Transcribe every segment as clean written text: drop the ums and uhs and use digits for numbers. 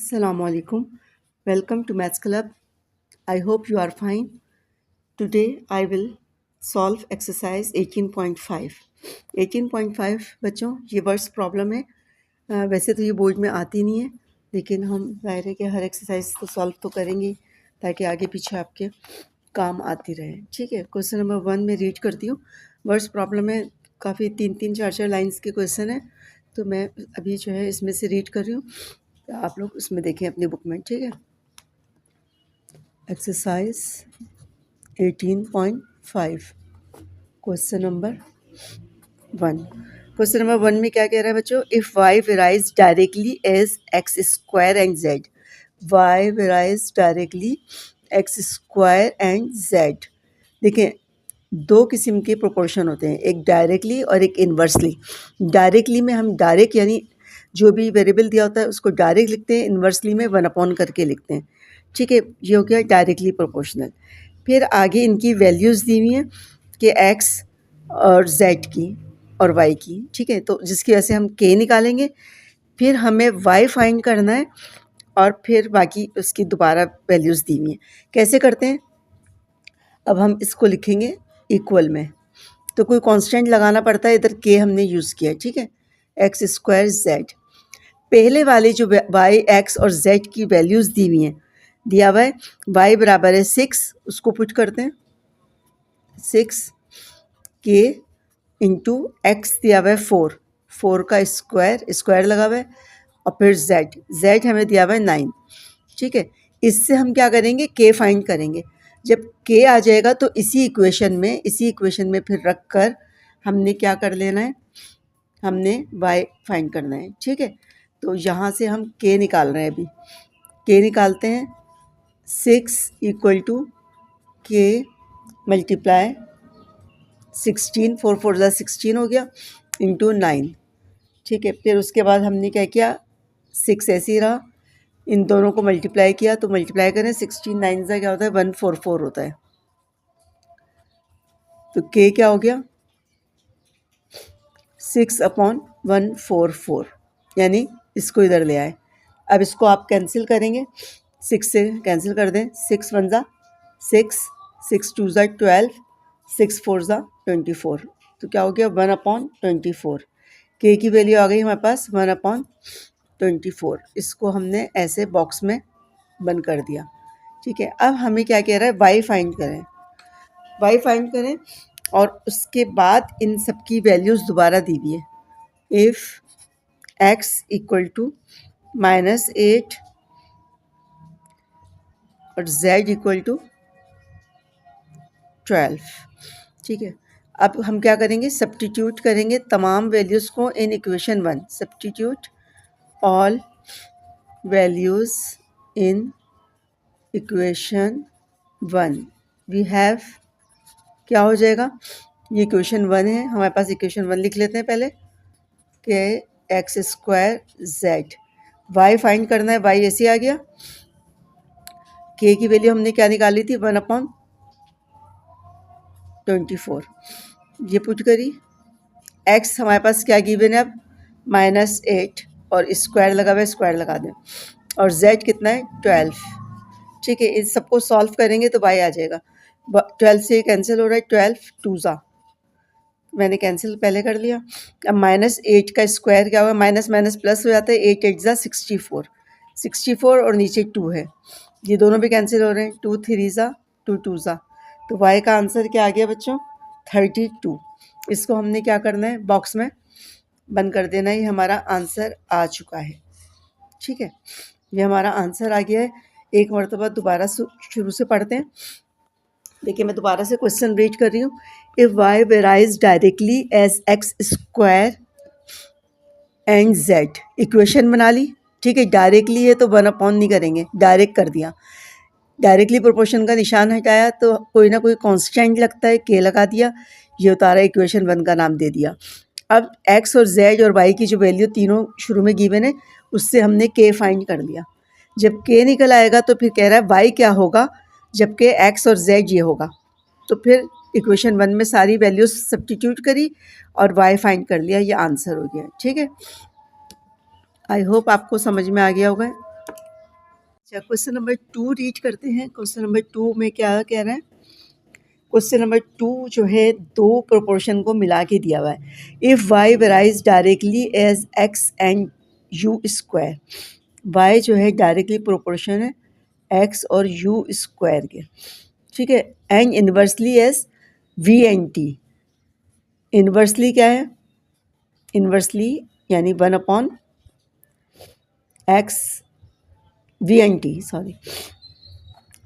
Assalamu alaikum. Welcome to Maths Club. I hope you are fine. Today I will solve exercise 18.5. 18.5 बच्चों ये words problem है। वैसे तो ये बोर्ड में आती नहीं है, लेकिन हम ज़ाहिर है कि हर एक्सरसाइज तो सॉल्व तो करेंगे ही, ताकि आगे पीछे आपके काम आती रहे। ठीक है, क्वेश्चन नंबर 1 में रीड करती हूँ। वर्ड्स प्रॉब्लम है, काफ़ी 3-3 4-4 लाइन्स के क्वेश्चन है, तो मैं अभी जो है इसमें से रीड कर रही हूँ। आप लोग उसमें देखें अपनी बुक में। ठीक है, exercise 18.5 question number 1। Question number 1 में क्या कह रहा है बच्चों? If y varies directly as x square and z. y varies directly x square and z. देखें, दो किस्म के प्रोपोर्शन होते हैं, एक डायरेक्टली और एक इन्वर्सली। डायरेक्टली में हम डायरेक्ट यानी जो भी वेरिएबल दिया होता है उसको डायरेक्ट लिखते हैं, इन्वर्सली में 1/, करके लिखते हैं। ठीक है, ये हो गया डायरेक्टली प्रोपोर्शनल। फिर आगे इनकी वैल्यूज़ दी हुई हैं कि एक्स और जेड की और वाई की। ठीक है, तो जिसकी वजह से हम के निकालेंगे, फिर हमें वाई फाइंड करना है और फिर बाकी उसकी दोबारा वैल्यूज़ दी हुई हैं। कैसे करते हैं? अब हम इसको लिखेंगे इक्वल में, तो कोई कांस्टेंट लगाना पड़ता है। इधर के हमने यूज़ किया है। ठीक है, एक्स स्क्वायर जेड। पहले वाले जो वाई एक्स और जेड की वैल्यूज़ दी हुई हैं, दिया हुआ है वाई बराबर है 6, उसको पुट करते हैं 6 के इंटू एक्स दिया हुआ है 4 का स्क्वायर लगा हुआ है, और फिर जेड हमें दिया हुआ है 9। ठीक है, इससे हम क्या करेंगे? के फाइंड करेंगे। जब के आ जाएगा तो इसी इक्वेशन में फिर रख कर हमने क्या कर लेना है? हमने वाई फाइंड करना है। ठीक है, तो यहाँ से हम के निकाल रहे हैं। अभी के निकालते हैं। 6 इक्वल टू के मल्टीप्लाई 16, 4 4 16 हो गया, इंटू 9। ठीक है, फिर उसके बाद हमने क्या किया? 6 ऐसे ही रहा, इन दोनों को मल्टीप्लाई किया, तो मल्टीप्लाई करें 16 9 से क्या होता है? 144 होता है। तो के क्या हो गया? 6/144, यानी इसको इधर ले आए। अब इसको आप कैंसिल करेंगे, 6 से कैंसिल कर दें। 6 1 6, 6 2 12, 6 4 24, तो क्या हो गया? 1/24। के की वैल्यू आ गई हमारे पास 1/24। इसको हमने ऐसे बॉक्स में बंद कर दिया। ठीक है, अब हमें क्या कह रहा है? वाई फाइंड करें, और उसके बाद इन सब की वैल्यूज़ दोबारा दी हुई है। इफ़ एक्स इक्वल टू -8 और z इक्वल टू 12। ठीक है, अब हम क्या करेंगे? सब्स्टिट्यूट करेंगे तमाम वैल्यूज़ को in equation 1। Substitute all values in equation 1। We have, क्या हो जाएगा? ये इक्वेशन 1 है, हमारे पास इक्वेशन 1 लिख लेते हैं पहले, कि x square z. Y find करना है, वाई ऐसे आ गया। के की वैल्यू हमने क्या निकाली थी? 1/24, ये पुट करी। एक्स हमारे पास क्या गिवन है? अब -8 और स्क्वायर लगा हुआ है, स्क्वायर लगा दें। और जेड कितना है? 12। ठीक है, इस सबको सॉल्व करेंगे तो वाई आ जाएगा। 12 से कैंसिल हो रहा है, 12 2 मैंने कैंसिल पहले कर लिया। अब -8 का स्क्वायर क्या होगा? माइनस माइनस प्लस हो जाता है, 8 8 64, 64 और नीचे 2 है, ये दोनों भी कैंसिल हो रहे हैं। 2 3 2 2 तो वाई का आंसर क्या आ गया बच्चों? 32। इसको हमने क्या करना है? बॉक्स में बंद कर देना। ही हमारा आंसर आ चुका है। ठीक है, ये हमारा आंसर आ गया है। एक मरतबा दोबारा शुरू से पढ़ते हैं। देखिए, मैं दोबारा से क्वेश्चन रीड कर रही हूँ। If y varies directly as x square and z. Equation बना ली। ठीक है, डायरेक्टली है तो 1/, नहीं करेंगे, डायरेक्ट कर दिया। डायरेक्टली प्रोपोर्शन का निशान हटाया तो कोई ना कोई कांस्टेंट लगता है, के लगा दिया, ये उतारा, इक्वेशन 1 का नाम दे दिया। अब एक्स और जेड और वाई की जो वैल्यू तीनों शुरू में गिवन है, उससे हमने के फाइंड कर दिया। जब के निकल आएगा तो फिर कह रहा है वाई क्या होगा जबकि एक्स और जेड ये होगा। तो फिर इक्वेशन 1 में सारी वैल्यूज सब्स्टिट्यूट करी और वाई फाइंड कर लिया, ये आंसर हो गया। ठीक है, आई होप आपको समझ में आ गया होगा। अच्छा, क्वेश्चन नंबर 2 रीड करते हैं। क्वेश्चन नंबर 2 में क्या कह रहा है? क्वेश्चन नंबर 2 जो है 2 प्रोपोर्शन को मिला के दिया हुआ है। If y varies directly as x and u square, y जो है डायरेक्टली प्रोपोर्शन है x और u स्क्वायर के, ठीक है। And inversely as v and t। Inversely क्या है? इन्वर्सली यानी 1/x v and t, sorry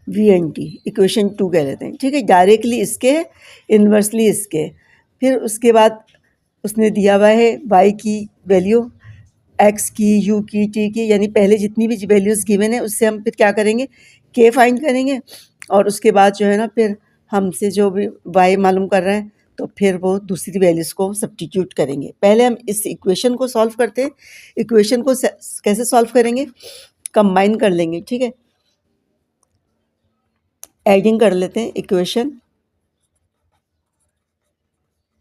v n t, equation 2 कह लेते हैं, ठीक है। डायरेक्टली इसके, इन्वर्सली इसके। फिर उसके बाद उसने दिया हुआ है y की वैल्यू, x की, u की, t की, यानी पहले जितनी भी वैल्यूज़ गिवन है उससे हम फिर क्या करेंगे, k फाइंड करेंगे। और उसके बाद जो है ना फिर हमसे जो भी y मालूम कर रहे हैं तो फिर वो दूसरी वैल्यूज़ को सब्स्टिट्यूट करेंगे। पहले हम इस इक्वेशन को सॉल्व करते हैं। इक्वेशन को कैसे सॉल्व करेंगे? कंबाइन कर लेंगे, ठीक है। एडिंग कर लेते हैं इक्वेशन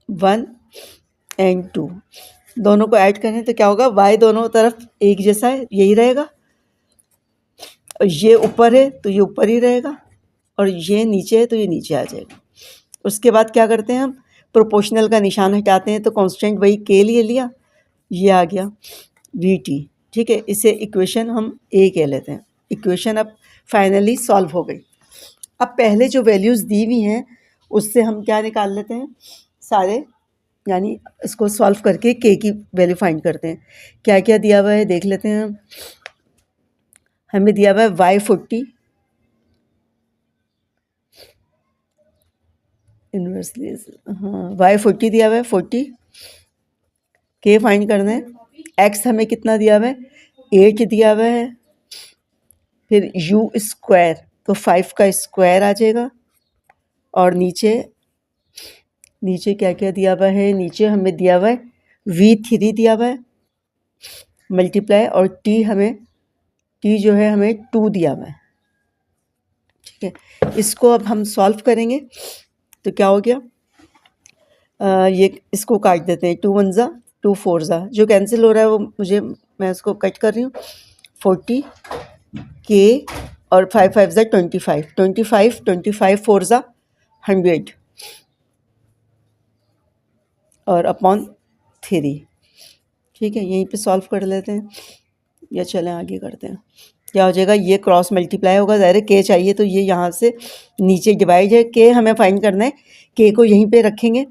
1 एंड 2, दोनों को ऐड करें तो क्या होगा, y दोनों तरफ एक जैसा है, यही रहेगा। और ये ऊपर है तो ये ऊपर ही रहेगा, और ये नीचे है तो ये नीचे आ जाएगा। उसके बाद क्या करते हैं हम, प्रोपोर्शनल का निशान हटाते हैं तो कांस्टेंट वही k लिए लिया, ये आ गया vt, ठीक है। इसे इक्वेशन हम a कह लेते हैं। इक्वेशन अब फाइनली सॉल्व हो गई। अब पहले जो वैल्यूज़ दी हुई हैं उससे हम क्या निकाल लेते हैं सारे, यानी इसको सॉल्व करके k की वैल्यू फाइंड करते हैं। क्या क्या दिया हुआ है देख लेते हैं। हमें दिया हुआ है y40, इन्वर्सली हाँ y40 दिया हुआ है 40, k फाइंड करना है। x हमें कितना दिया हुआ है 8 दिया हुआ है। फिर u स्क्वायर तो 5 का स्क्वायर आ जाएगा। और नीचे नीचे क्या क्या दिया हुआ है, नीचे हमें दिया हुआ है v3 दिया हुआ है मल्टीप्लाई, और t जो है हमें 2 दिया हुआ है, ठीक है। इसको अब हम सॉल्व करेंगे तो क्या हो गया, ये इसको काट देते हैं, 2 1 ज़ा 2 4 ज़ा, जो कैंसिल हो रहा है वो मैं उसको कट कर रही हूँ। 40 k और 5 5 ज़ा 25, 25 25 4 ज़ा 100 और अपॉन 3, ठीक है। यहीं पे सॉल्व कर लेते हैं या चलें आगे करते हैं। क्या हो जाएगा, ये क्रॉस मल्टीप्लाई होगा, ज़ाहिर के चाहिए तो ये यहाँ से नीचे डिवाइड है। के हमें फाइंड करना है, के को यहीं पे रखेंगे,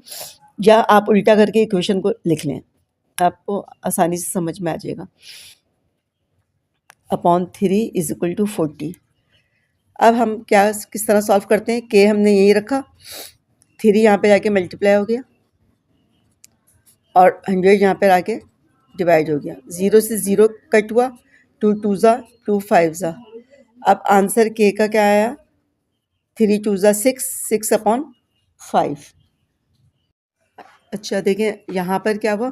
या आप उल्टा करके इक्वेशन को लिख लें, आपको आसानी से समझ में आ जाएगा। Upon 3 is equal to 40। अब हम क्या किस तरह सॉल्व करते हैं, के हमने यही रखा, 3 यहाँ पे जाके मल्टीप्लाई हो गया और 100 यहाँ पे आके डिवाइड हो गया। 0 से 0 कट हुआ, 2 2 ज़ा 2 5 ज़ा। अब आंसर के का क्या आया, 3 2 ज़ा 6, 6 अपॉन 5। अच्छा देखें यहाँ पर क्या हुआ,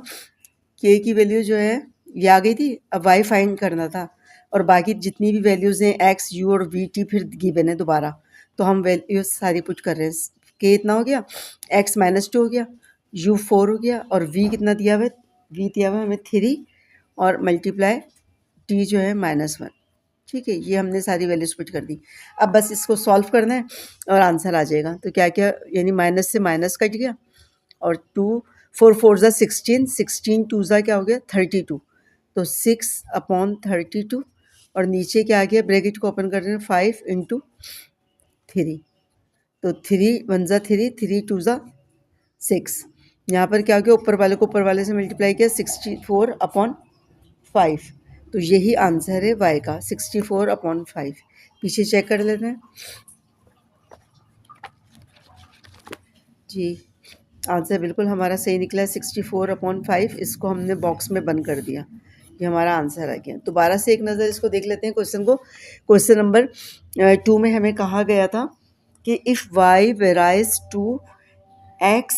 के की वैल्यू जो है ये आ गई थी। अब वाई फाइंड करना था, और बाकी जितनी भी वैल्यूज़ हैं एक्स यू और वी टी फिर गिवन है दोबारा, तो हम वैल्यूज सारी पुट कर रहे हैं। के इतना हो गया, एक्स -2 हो गया, यू 4 हो गया, और वी कितना दिया हुआ है, वी दिया हुआ है हमें 3, और मल्टीप्लाई टी जो है -1, ठीक है। ये हमने सारी वैल्यूज पुट कर दी। अब बस इसको सॉल्व करना है और आंसर आ जाएगा। तो क्या क्या, यानी माइनस से माइनस कट गया, और 2 4 4 ज़ा 16, 16 2 ज़ा क्या हो गया 32, तो 6 अपॉन 32, और नीचे क्या आ गया, ब्रैकेट को ओपन कर रहे हैं 5 इंटू 3, तो 3 1 ज़ा 3, 3 2 ज़ा 6। यहाँ पर क्या हो गया, ऊपर वाले को ऊपर वाले से मल्टीप्लाई किया, 64 अपॉन 5, तो यही आंसर है y का, 64 अपॉन 5। पीछे चेक कर लेते हैं जी, आंसर बिल्कुल हमारा सही निकला है, 64 अपॉन 5। इसको हमने बॉक्स में बंद कर दिया, ये हमारा आंसर आ गया। दोबारा से एक नज़र इसको देख लेते हैं क्वेश्चन को। क्वेश्चन नंबर 2 में हमें कहा गया था कि if y varies to x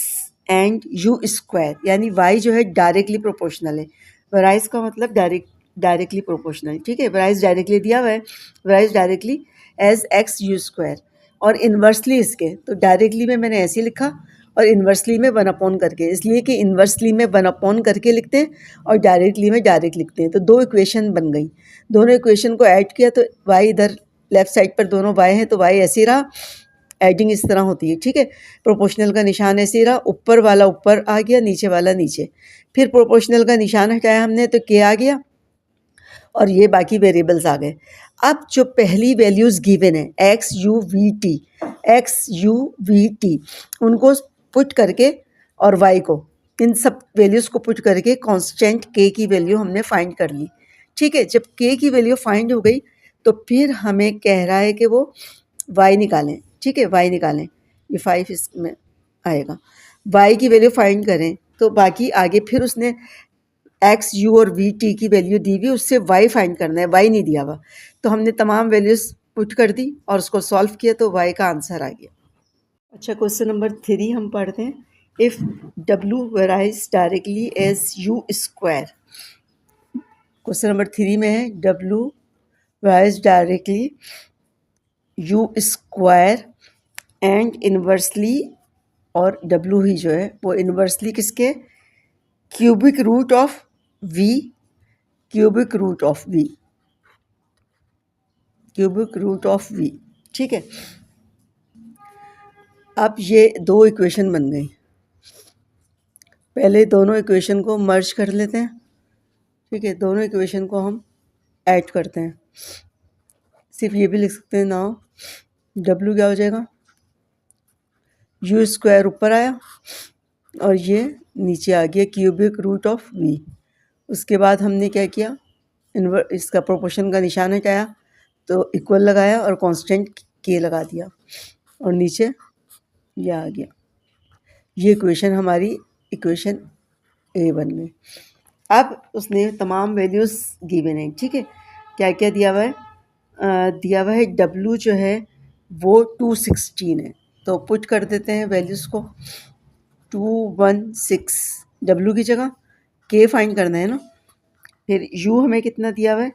and u square, यानी y जो है डायरेक्टली प्रोपोर्शनल है। वेराइज का मतलब डायरेक्टली प्रोपोर्शनल, ठीक है। वेराइज डायरेक्टली दिया हुआ है, varies directly as x u square, और इन्वर्सली इसके, तो डायरेक्टली में मैंने ऐसे लिखा, और इन्वर्सली में 1 अपॉन करके, इसलिए कि इन्वर्सली में 1 अपॉन करके लिखते हैं और डायरेक्टली में डायरेक्ट लिखते हैं। तो दो इक्वेशन बन गई, दोनों इक्वेशन को ऐड किया तो y इधर लेफ्ट साइड पर दोनों y हैं तो y ऐसे ही रहा, एडिंग इस तरह होती है, ठीक है। प्रोपोर्शनल का निशान ऐसे ही रहा, ऊपर वाला ऊपर आ गया, नीचे वाला नीचे, फिर प्रोपोर्शनल का निशान हटाया हमने तो k आ गया और ये बाकी वेरिएबल्स आ गए। अब जो पहली वैल्यूज़ गिवन है एक्स यू वी टी उनको पुट करके और वाई को, इन सब वैल्यूज़ को पुट करके कांस्टेंट के की वैल्यू हमने फाइंड कर ली, ठीक है। जब के की वैल्यू फाइंड हो गई तो फिर हमें कह रहा है कि वो वाई निकालें, ठीक है, वाई निकालें, ये 5 इसमें आएगा, वाई की वैल्यू फाइंड करें। तो बाकी आगे फिर उसने एक्स यू और वी टी की वैल्यू दी हुई, उससे वाई फाइंड करना है, वाई नहीं दिया हुआ, तो हमने तमाम वैल्यूज़ पुट कर दी और उसको सॉल्व किया तो वाई का आंसर आ गया। अच्छा, क्वेश्चन नंबर 3 हम पढ़ते हैं। इफ़ डब्ल्यू varies directly as u square, question number 3 में है डब्ल्यू varies directly u square and inversely, और डब्ल्यू ही जो है वो इन्वर्सली किसके, cubic root of v, cubic root of v, cubic root of v, ठीक है। अब ये दो इक्वेशन बन गई, पहले दोनों इक्वेशन को मर्ज कर लेते हैं, ठीक है, दोनों इक्वेशन को हम ऐड करते हैं। सिर्फ ये भी लिख सकते हैं नाउ w क्या हो जाएगा, यू स्क्वायर ऊपर आया और ये नीचे आ गया क्यूबिक रूट ऑफ v। उसके बाद हमने क्या किया, इसका प्रोपोर्शन का निशान हटाया तो इक्वल लगाया और कांस्टेंट के लगा दिया और नीचे ये आ गया। ये इक्वेशन हमारी इक्वेशन ए बन गई। अब उसने तमाम वैल्यूज़ गिवन है, ठीक है, क्या क्या दिया हुआ है, दिया हुआ है डब्लू जो है वो 216 है, तो पुट कर देते हैं वैल्यूज़ को, 216 डब्लू की जगह, के फाइंड करना है ना। फिर u हमें कितना दिया हुआ है,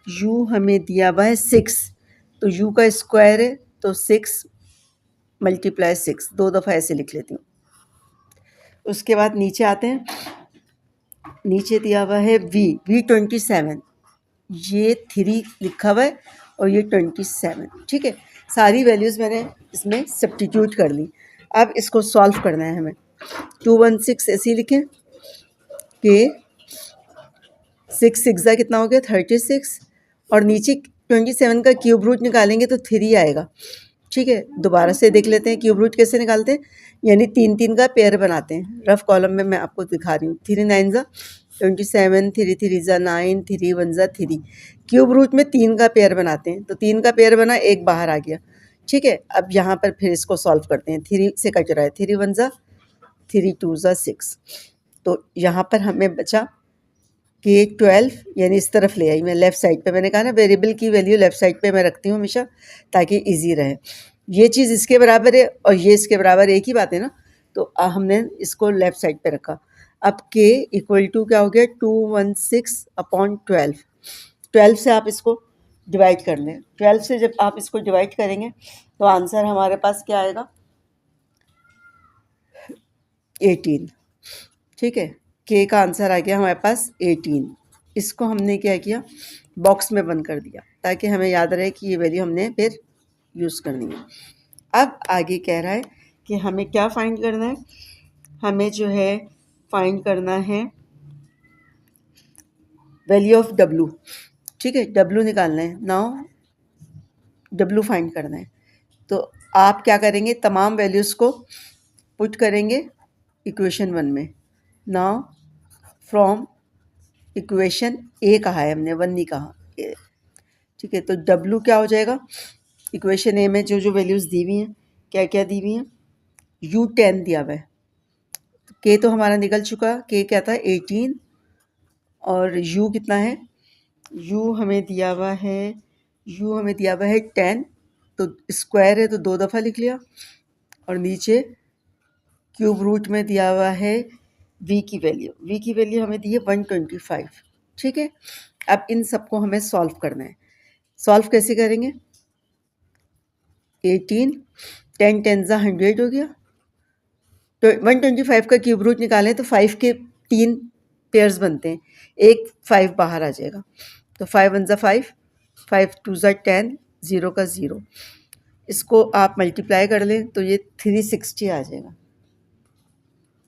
u हमें दिया हुआ है 6, तो u का स्क्वायर है तो 6 × 6, 2 दफ़ा ऐसे लिख लेती हूँ। उसके बाद नीचे आते हैं, नीचे दिया हुआ है v 27, ये 3 लिखा हुआ है और ये 27, ठीक है। सारी वैल्यूज़ मैंने इसमें सब्स्टिट्यूट कर ली। अब इसको सॉल्व करना है हमें। 216 ऐसे ही लिखें कि 6 6 कितना हो गया 36, और नीचे 27 का क्यूब रूट निकालेंगे तो 3 आएगा, ठीक है। दोबारा से देख लेते हैं क्यूब रूट कैसे निकालते हैं, यानी 3 3 का पेयर बनाते हैं। रफ कॉलम में मैं आपको दिखा रही हूँ, 3 9 27, 3 3 9, 3 1 3, क्यूब रूट में 3 का पेयर बनाते हैं, तो 3 का पेयर बना, एक बाहर आ गया, ठीक है। अब यहाँ पर फिर इसको सॉल्व करते हैं, 3 से कट रहा है, 3 1 3 2 6, तो यहाँ पर हमें बचा कि 12, यानी इस तरफ ले आई मैं लेफ़्ट साइड पे। मैंने कहा ना वेरिएबल की वैल्यू लेफ़्ट साइड पे मैं रखती हूँ हमेशा ताकि इजी रहे। ये चीज़ इसके बराबर है और ये इसके बराबर, एक ही बात है ना, तो हमने इसको लेफ़्ट साइड पे रखा। अब k इक्वल टू क्या हो गया, 216/12, 12 से आप इसको डिवाइड कर लें। 12 से जब आप इसको डिवाइड करेंगे तो आंसर हमारे पास क्या आएगा, 18, ठीक है। के का आंसर आ गया हमारे पास 18। इसको हमने क्या किया, बॉक्स में बंद कर दिया ताकि हमें याद रहे कि ये वैल्यू हमने फिर यूज़ करनी है। अब आगे कह रहा है कि हमें क्या फाइंड करना है, हमें जो है फाइंड करना है वैल्यू ऑफ डब्लू, ठीक है, डब्लू निकालना है। नाउ डब्लू फाइंड करना है, तो आप क्या करेंगे, तमाम वैल्यूज़ को पुट करेंगे इक्वेशन 1 में। नाउ फ्रॉम इक्वेशन ए कहा है हमने, 1 नहीं कहा, ठीक है। तो डब्लू क्या हो जाएगा, इक्वेशन ए में जो जो वैल्यूज़ दी हुई हैं, क्या क्या दी हुई हैं, u10 दिया हुआ है, के तो हमारा निकल चुका, के क्या था 18, और u कितना है, u हमें दिया हुआ है, u हमें दिया हुआ है 10, तो स्क्वायर है तो 2 दफ़ा लिख लिया, और नीचे क्यूब रूट में दिया हुआ है v की वैल्यू हमें दी है 125, ठीक है। अब इन सबको हमें सॉल्व करना है। सॉल्व कैसे करेंगे, 18 10 10 100 हो गया, तो 125 का क्यूब रूट निकालें तो 5 के 3 पेयर्स बनते हैं, एक 5 बाहर आ जाएगा। तो 5 वन ज़ा 5, 5 टू ज़ा 10, 0 का 0। इसको आप मल्टीप्लाई कर लें तो ये 360 आ जाएगा।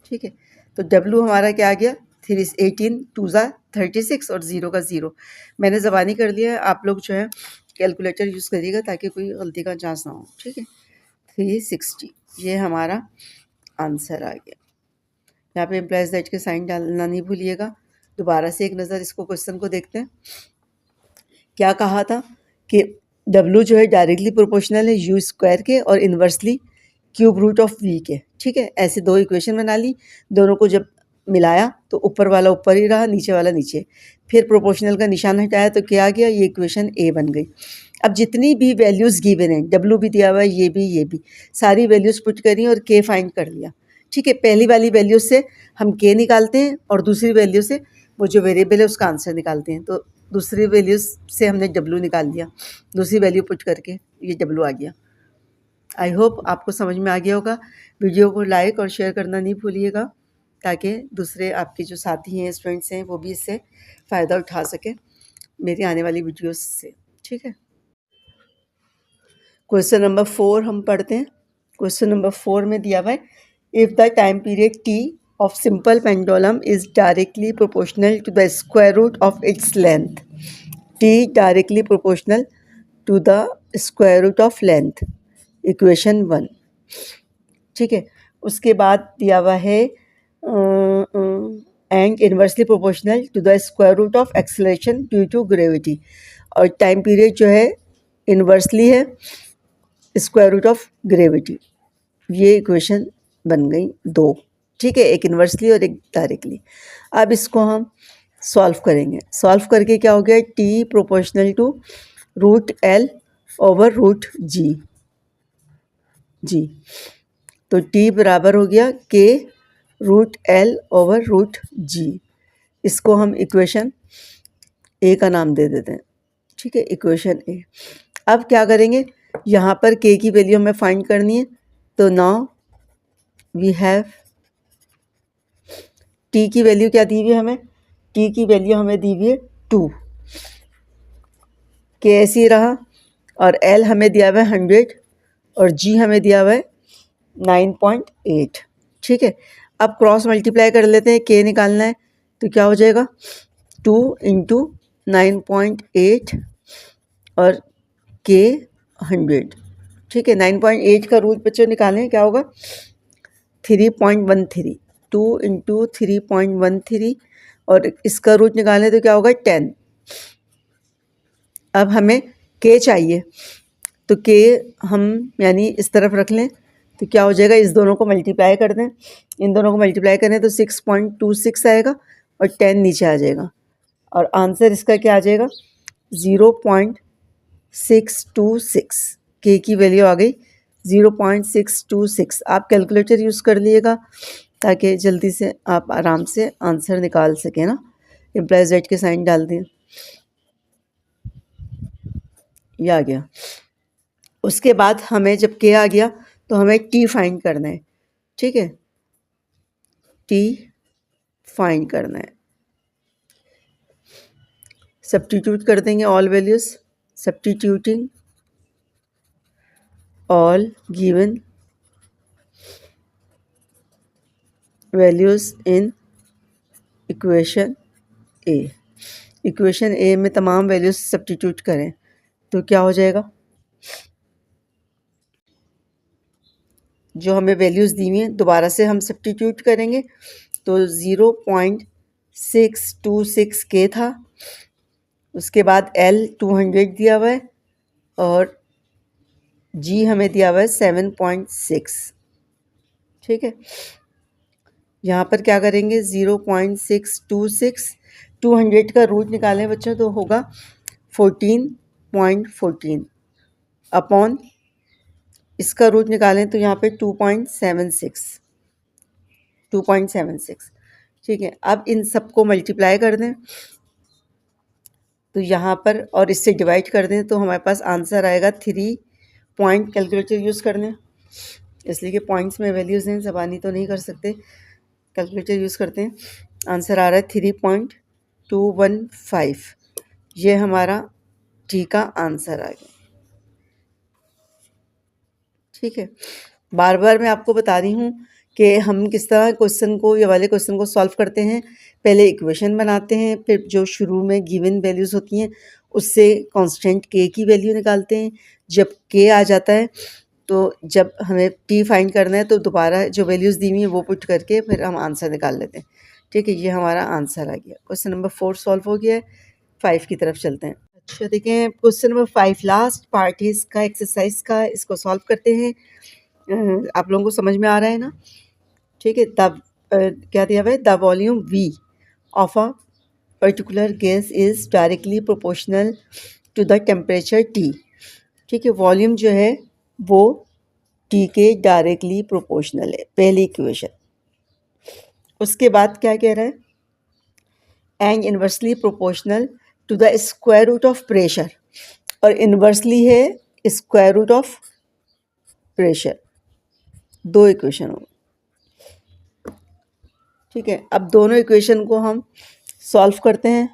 ठीक है, तो डब्लू हमारा क्या आ गया, 18 टू ज़ा 36 और 0 का 0। मैंने ज़बानी कर लिया है, आप लोग जो है कैलकुलेटर यूज़ करिएगा ताकि कोई गलती का चांस ना हो। ठीक है, 360 ये हमारा आंसर आ गया। यहाँ पे इम्प्लाइज दैट के साइन डालना नहीं भूलिएगा। दोबारा से एक नज़र इसको क्वेश्चन को देखते हैं। क्या कहा था कि डब्लू जो है डायरेक्टली प्रोपोर्शनल है यू स्क्वायर के और inversely cube root of v के। ठीक है, ऐसे दो इक्वेशन बना ली, दोनों को जब मिलाया तो ऊपर वाला ऊपर ही रहा, नीचे वाला नीचे। फिर प्रोपोर्शनल का निशान हटाया तो क्या आ गया, ये इक्वेशन ए बन गई। अब जितनी भी वैल्यूज़ गिवन हैं, डब्लू भी दिया हुआ है, ये भी, सारी वैल्यूज़ पुट करी और के फाइंड कर लिया। ठीक है, पहली वाली वैल्यू से हम के निकालते हैं और दूसरी वैल्यू से वो जो वेरिएबल है उसका आंसर निकालते हैं। तो दूसरी वैल्यू से हमने डब्लू निकाल दिया, दूसरी वैल्यू पुट करके ये डब्लू आ गया। आई होप आपको समझ में आ गया होगा। वीडियो को लाइक और शेयर करना नहीं भूलिएगा ताकि दूसरे आपके जो साथी हैं, स्टूडेंट्स हैं, वो भी इससे फ़ायदा उठा सकें मेरी आने वाली वीडियोस से। ठीक है, क्वेश्चन नंबर 4 हम पढ़ते हैं। क्वेश्चन नंबर 4 में दिया हुआ है, if the time period T of simple pendulum is directly proportional to the square root of its length. T directly proportional to the square root of length. Equation 1. ठीक है, उसके बाद दिया हुआ है and inversely proportional to the square root of acceleration due to gravity. और time period जो है इन्वर्सली है स्क्वायर रूट ऑफ ग्रेविटी। ये इक्वेशन बन गई 2। ठीक है, एक इन्वर्सली और एक डायरेक्टली। अब इसको हम सॉल्व करेंगे। सॉल्व करके क्या हो गया, T proportional to root L over root g. तो टी बराबर हो गया के root L over root g. इसको हम इक्वेशन ए का नाम दे देते हैं। ठीक है, इक्वेशन ए। अब क्या करेंगे, यहाँ पर के की वैल्यू हमें फाइंड करनी है। तो नाउ वी हैव टी की वैल्यू क्या दी हुई है हमें, टी की वैल्यू हमें दी हुई है 2, के ऐसे ही रहा, और एल हमें दिया हुआ है 100 और जी हमें दिया हुआ है 9.8। ठीक है, अब क्रॉस मल्टीप्लाई कर लेते हैं, के निकालना है तो क्या हो जाएगा 2 इंटू 9.8 और के 100। ठीक है, 9.8 का रूट बच्चों निकालें, क्या होगा 3.13। 2 इंटू 3.13 और इसका रूट निकालें तो क्या होगा 10। अब हमें के चाहिए तो के हम यानी इस तरफ रख लें तो क्या हो जाएगा, इस दोनों को मल्टीप्लाई कर दें, इन दोनों को मल्टीप्लाई करें तो 6.26 आएगा और 10 नीचे आ जाएगा और आंसर इसका क्या आ जाएगा 0.626। के की वैल्यू आ गई 0.626। आप कैलकुलेटर यूज़ कर लिएगा ताकि जल्दी से आप आराम से आंसर निकाल सकें ना। इम्प्लाइज दैट के साइन डाल दें, ये आ गया। उसके बाद हमें जब के आ गया तो हमें टी फाइंड करना है। ठीक है, टी फाइंड करना है। सब्स्टिट्यूट कर देंगे all values, substituting all given values in equation A. Equation A में तमाम वैल्यूज़ सब्स्टिट्यूट करें तो क्या हो जाएगा, जो हमें वैल्यूज़ दी हुई हैं दोबारा से हम सब्स्टिट्यूट करेंगे तो 0.626 के था, उसके बाद एल 200 दिया हुआ है और जी हमें दिया हुआ है 7.6। ठीक है, यहाँ पर क्या करेंगे 0.626, 200 का रूट निकालें बच्चों तो होगा 14.14 अपॉन इसका रूट निकालें तो यहाँ पे 2.76। ठीक है, अब इन सबको मल्टीप्लाई कर दें तो यहाँ पर और इससे डिवाइड कर दें तो हमारे पास आंसर आएगा 3 पॉइंट, कैलकुलेटर यूज़ कर दें इसलिए कि पॉइंट्स में वैल्यूज़ हैं, ज़बानी तो नहीं कर सकते, कैलकुलेटर यूज़ करते हैं। आंसर आ रहा है 3.215। ये हमारा टी का आंसर आ गया। ठीक है, बार बार मैं आपको बता रही हूँ कि हम किस तरह क्वेश्चन को, ये वाले क्वेश्चन को सॉल्व करते हैं। पहले इक्वेशन बनाते हैं, फिर जो शुरू में गिवन वैल्यूज़ होती हैं उससे कांस्टेंट के की वैल्यू निकालते हैं। जब के आ जाता है तो जब हमें टी फाइंड करना है तो दोबारा जो वैल्यूज़ दी हुई हैं वो पुट करके फिर हम आंसर निकाल लेते हैं। ठीक है, ये हमारा आंसर आ गया। क्वेश्चन नंबर 4 सॉल्व हो गया है। 5 की तरफ चलते हैं। अच्छा देखें, क्वेश्चन नंबर 5 लास्ट पार्ट है इसका, एक्सरसाइज का। इसको सॉल्व करते हैं। आप लोगों को समझ में आ रहा है ना? ठीक है, तब क्या दिया हुआ है, the volume v of a particular gas is directly proportional to the temperature t. ठीक है, वॉल्यूम जो है वो टी के डायरेक्टली प्रोपोर्शनल है, पहली इक्वेशन। उसके बाद क्या कह रहा है, and inversely proportional to the square root of pressure, और इन्वर्सली है स्क्वायर रूट ऑफ प्रेशर। दो इक्वेशन हो। ठीक है, अब दोनों इक्वेशन को हम सॉल्व करते हैं।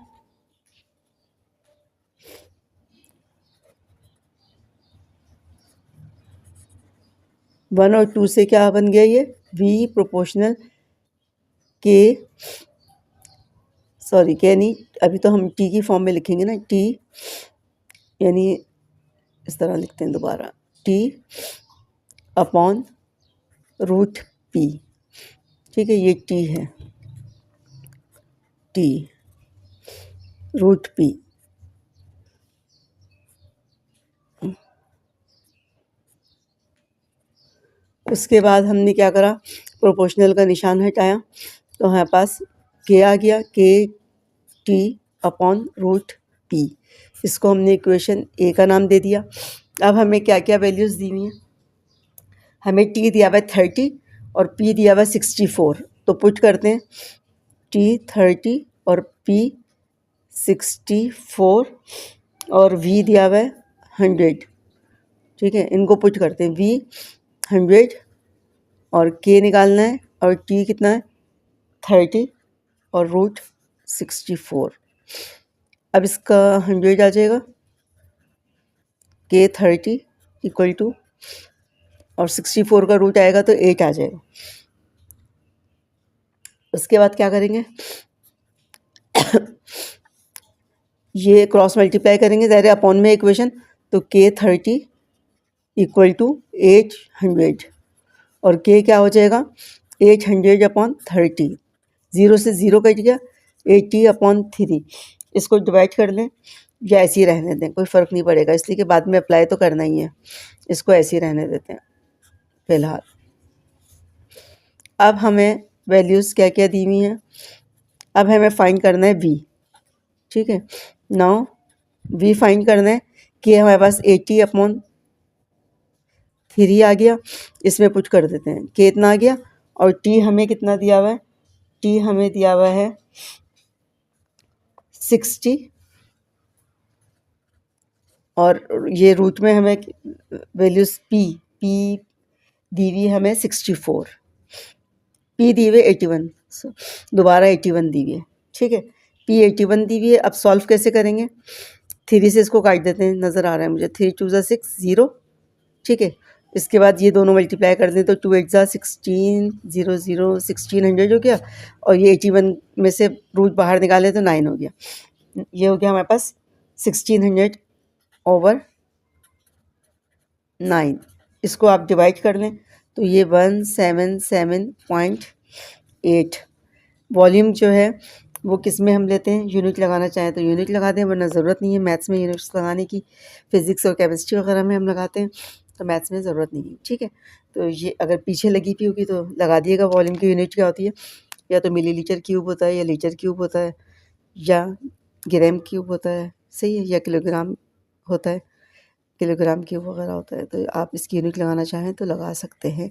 वन और टू से क्या बन गया, ये v प्रोपोर्शनल के, सॉरी के नहीं, अभी तो हम t की फॉर्म में लिखेंगे ना, t यानी इस तरह लिखते हैं दोबारा, t अपॉन रूट p। ठीक है, ये t है, t रूट p। उसके बाद हमने क्या करा, प्रोपोर्शनल का निशान हटाया तो हमारे पास के आ गया, के टी अपॉन रूट पी। इसको हमने इक्वेशन ए का नाम दे दिया। अब हमें क्या क्या वैल्यूज़ दी हुई हैं, हमें टी दिया हुआ है 30 और पी दिया हुआ है 64, तो पुट करते हैं टी 30 और पी 64 और वी दिया हुआ है 100। ठीक है, इनको पुट करते हैं, वी 100 और के निकालना है, और टी कितना है 30 और रूट 64। अब इसका 100 आ जाएगा, के 30 इक्वल टू, और 64 का रूट आएगा तो 8 आ जाएगा। उसके बाद क्या करेंगे, ये क्रॉस मल्टीप्लाई करेंगे, ज़ाहिर है अपॉन में इक्वेशन, तो के 30 इक्वल टू 800, और के क्या हो जाएगा 800 अपॉन 30, 0 से 0 कट गया, 80 अपॉन 3। इसको डिवाइड कर लें या ऐसे ही रहने दें, कोई फ़र्क नहीं पड़ेगा, इसलिए कि बाद में अप्लाई तो करना ही है। इसको ऐसे ही रहने देते हैं फ़िलहाल। अब हमें वैल्यूज़ क्या क्या दी हुई हैं, अब हमें फाइंड करना है v। ठीक है, नाउ v फाइंड करना है कि हमारे पास 80 अपॉन 3 आ गया, इसमें पुट कर देते हैं, के इतना आ गया, और t हमें कितना दिया हुआ है, t हमें दिया हुआ है 60, और ये रूट में हमें वैल्यूज़ p दी हुई हमें 64, p दी हुई 81, दोबारा 81 दी हुई है। ठीक है, p 81 दी हुई है। अब सॉल्व कैसे करेंगे, 3 से इसको काट देते हैं, नज़र आ रहा है मुझे, 3 2 ज़ा 6 0। ठीक है, इसके बाद ये दोनों मल्टीप्लाई कर दें तो 2 8 ज़ा 16 0 0 1600 हो गया, और ये 81 में से रूट बाहर निकाले तो 9 हो गया। ये हो गया हमारे पास 1600 ओवर 9। इसको आप डिवाइड कर लें तो ये 177.8। वॉल्यूम जो है वो किस में हम लेते हैं, यूनिट लगाना चाहें तो यूनिट लगा दें, वरना ज़रूरत नहीं है मैथ्स में यूनिट्स लगाने की। फिज़िक्स और केमिस्ट्री वगैरह में हम लगाते हैं, तो मैथ्स में ज़रूरत नहीं है। ठीक है, तो ये अगर पीछे लगी हुई होगी तो लगा दिएगा। वॉल्यूम की यूनिट क्या होती है, या तो मिलीलीटर क्यूब होता है, या लीटर क्यूब होता है, या ग्राम क्यूब होता है, सही है, या किलोग्राम होता है, किलोग्राम क्यूब वगैरह होता है। तो आप इसकी यूनिट लगाना चाहें तो लगा सकते हैं।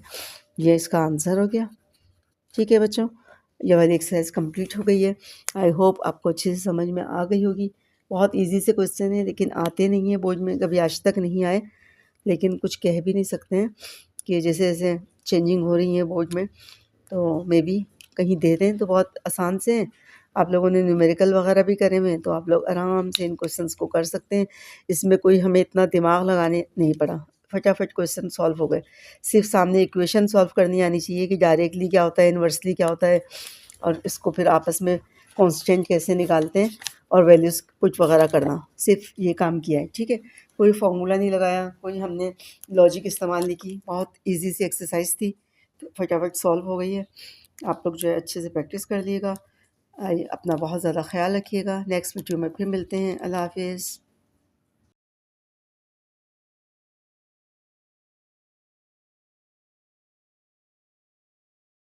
ये इसका आंसर हो गया। ठीक है बच्चों, ये वाली एक्सरसाइज कंप्लीट हो गई है। आई होप आपको अच्छे से समझ में आ गई होगी। बहुत इजी से क्वेश्चन है, लेकिन आते नहीं हैं बोर्ड में, कभी आज तक नहीं आए, लेकिन कुछ कह भी नहीं सकते हैं कि जैसे जैसे चेंजिंग हो रही है बोर्ड में, तो मे बी कहीं दे दें तो बहुत आसान से हैं। आप लोगों ने न्यूमेरिकल वगैरह भी करे हुए हैं, तो आप लोग आराम से इन क्वेश्चंस को कर सकते हैं। इसमें कोई हमें इतना दिमाग लगाने नहीं पड़ा, फटाफट क्वेश्चन सॉल्व हो गए। सिर्फ सामने इक्वेशन सॉल्व करनी आनी चाहिए कि डायरेक्टली क्या होता है, इन्वर्सली क्या होता है, और इसको फिर आपस में कांस्टेंट कैसे निकालते हैं और वैल्यूज़ पुट वगैरह करना, सिर्फ ये काम किया है, ठीक है। कोई फार्मूला नहीं लगाया, कोई हमने लॉजिक इस्तेमाल नहीं की, बहुत ईजी सी एक्सरसाइज थी, तो फटाफट सॉल्व हो गई है। आप लोग जो है अच्छे से प्रैक्टिस कर लिएगा। अपना बहुत ज़्यादा ख्याल रखिएगा। नेक्स्ट वीडियो में फिर मिलते हैं। अल्लाह हाफिज़।